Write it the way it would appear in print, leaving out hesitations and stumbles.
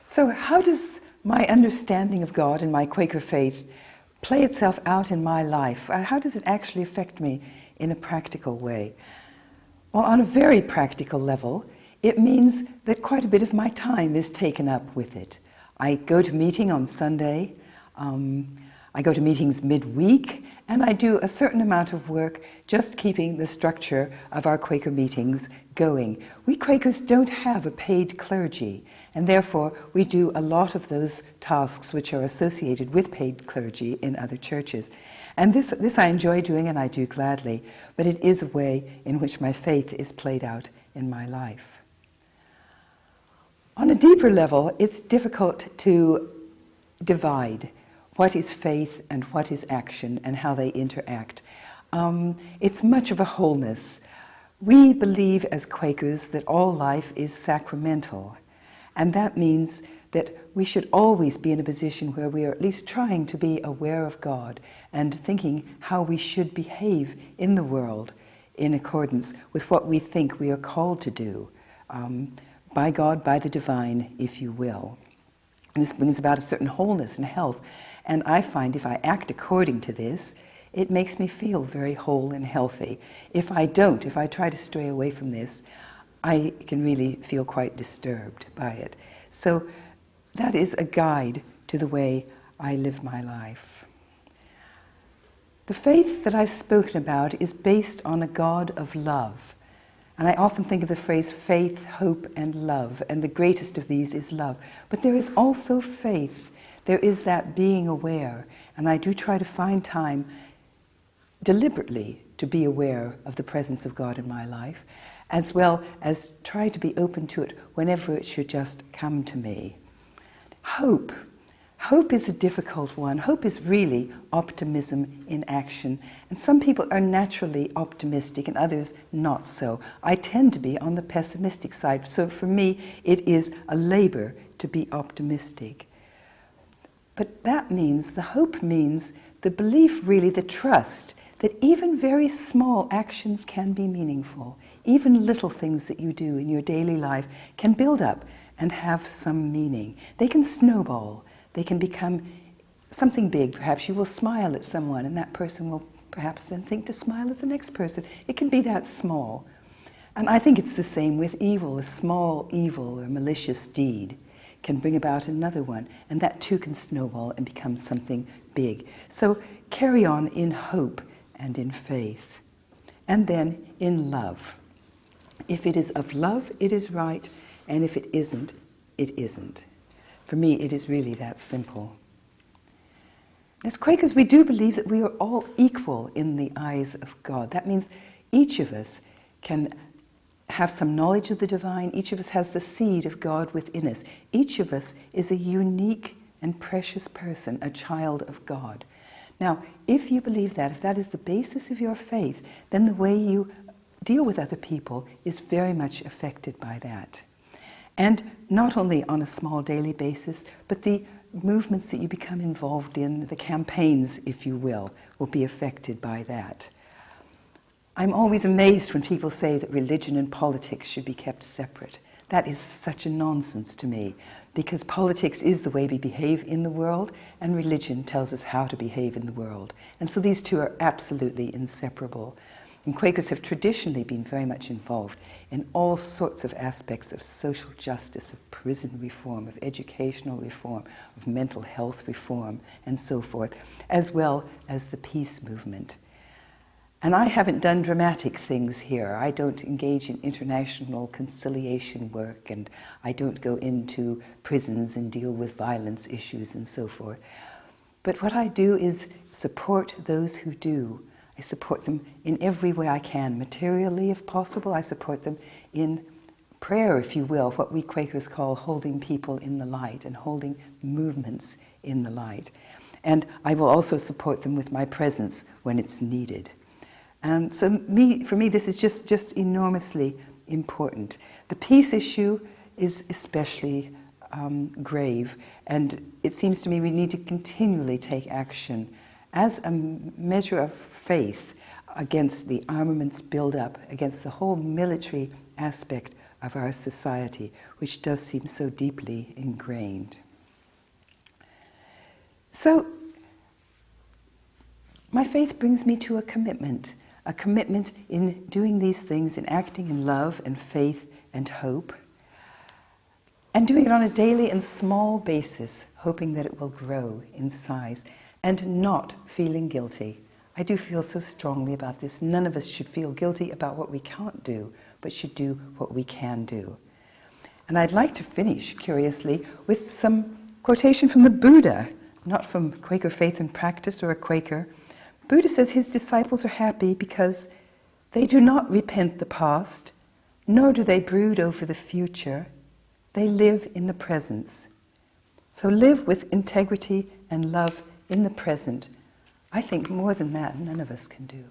So how does my understanding of God and my Quaker faith play itself out in my life? How does it actually affect me in a practical way? Well, on a very practical level, it means that quite a bit of my time is taken up with it. I go to meeting on Sunday, I go to meetings midweek, and I do a certain amount of work just keeping the structure of our Quaker meetings going. We Quakers don't have a paid clergy, and therefore we do a lot of those tasks which are associated with paid clergy in other churches. And this I enjoy doing, and I do gladly, but it is a way in which my faith is played out in my life. On a deeper level, it's difficult to divide what is faith and what is action and how they interact. It's much of a wholeness. We believe as Quakers that all life is sacramental, and that means that we should always be in a position where we are at least trying to be aware of God and thinking how we should behave in the world in accordance with what we think we are called to do, by God, by the divine, if you will. And this brings about a certain wholeness and health. And I find if I act according to this, it makes me feel very whole and healthy. If I don't, if I try to stray away from this, I can really feel quite disturbed by it. So that is a guide to the way I live my life. The faith that I've spoken about is based on a God of love. And I often think of the phrase faith, hope, and love, and the greatest of these is love. But there is also faith. There is that being aware, and I do try to find time deliberately to be aware of the presence of God in my life, as well as try to be open to it whenever it should just come to me. Hope. Hope is a difficult one. Hope is really optimism in action. And some people are naturally optimistic and others not so. I tend to be on the pessimistic side. So for me, it is a labor to be optimistic. But that means, the hope means the belief, really, the trust that even very small actions can be meaningful. Even little things that you do in your daily life can build up and have some meaning. They can snowball. They can become something big. Perhaps you will smile at someone and that person will perhaps then think to smile at the next person. It can be that small. And I think it's the same with evil. A small evil or malicious deed can bring about another one, and that too can snowball and become something big. So carry on in hope and in faith. And then in love. If it is of love, it is right, and if it isn't, it isn't. For me, it is really that simple. As Quakers, we do believe that we are all equal in the eyes of God. That means each of us can have some knowledge of the divine. Each of us has the seed of God within us. Each of us is a unique and precious person, a child of God. Now, if you believe that, if that is the basis of your faith, then the way you deal with other people is very much affected by that. And not only on a small daily basis, but the movements that you become involved in, the campaigns, if you will be affected by that. I'm always amazed when people say that religion and politics should be kept separate. That is such a nonsense to me, because politics is the way we behave in the world, and religion tells us how to behave in the world. And so these two are absolutely inseparable. And Quakers have traditionally been very much involved in all sorts of aspects of social justice, of prison reform, of educational reform, of mental health reform, and so forth, as well as the peace movement. And I haven't done dramatic things here. I don't engage in international conciliation work, and I don't go into prisons and deal with violence issues and so forth. But what I do is support those who do. I support them in every way I can, materially if possible. I support them in prayer, if you will, what we Quakers call holding people in the light and holding movements in the light. And I will also support them with my presence when it's needed. And so for me, this is just enormously important. The peace issue is especially grave, and it seems to me we need to continually take action as a measure of faith against the armaments build-up, against the whole military aspect of our society, which does seem so deeply ingrained. So, my faith brings me to a commitment in doing these things, in acting in love and faith and hope, and doing it on a daily and small basis, hoping that it will grow in size, and not feeling guilty. I do feel so strongly about this. None of us should feel guilty about what we can't do, but should do what we can do. And I'd like to finish, curiously, with some quotation from the Buddha, not from Quaker Faith and Practice or a Quaker. Buddha says his disciples are happy because they do not repent the past, nor do they brood over the future. They live in the presence. So live with integrity and love in the present. I think more than that, none of us can do.